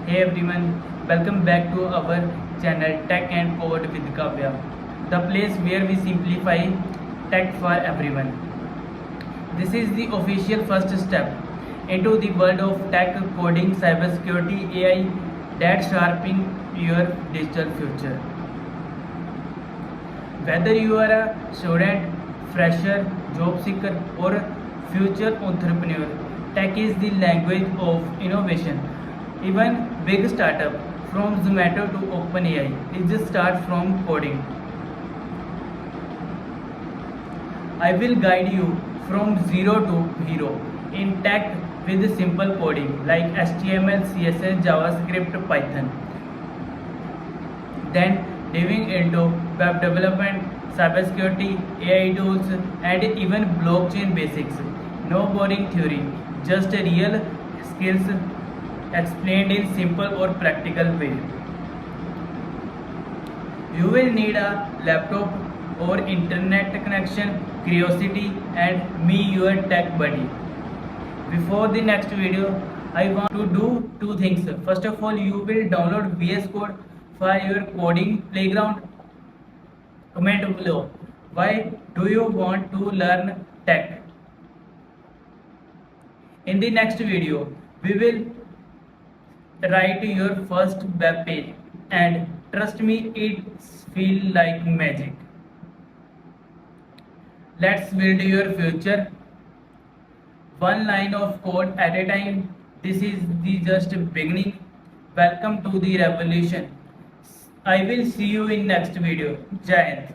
Hey everyone, welcome back to our channel Tech and Code with Kabya, the place where we simplify tech for everyone. This is the official first step into the world of tech, coding, cybersecurity, AI that sharpening your digital future. Whether you are a student, fresher, job seeker, or future entrepreneur, tech is the language of innovation. Even big startup from Zomato to OpenAI is just start from coding. I will guide you from zero to hero in tech with simple coding like HTML, CSS, JavaScript, Python. Then diving into web development, cybersecurity, AI tools, and even blockchain basics. No boring theory, just real skills explained in simple or practical way. You will need a laptop or internet connection, curiosity, and me, your tech buddy. Before the next video, I want to do two things. First of all, you will download VS Code for your coding playground. Comment below. Why do you want to learn tech? In the next video, we will write your first web page, and trust me, it feels like magic. Let's build your future one line of code at a time. This is the just beginning. Welcome to the revolution. I will see you in next video. Jai Hind.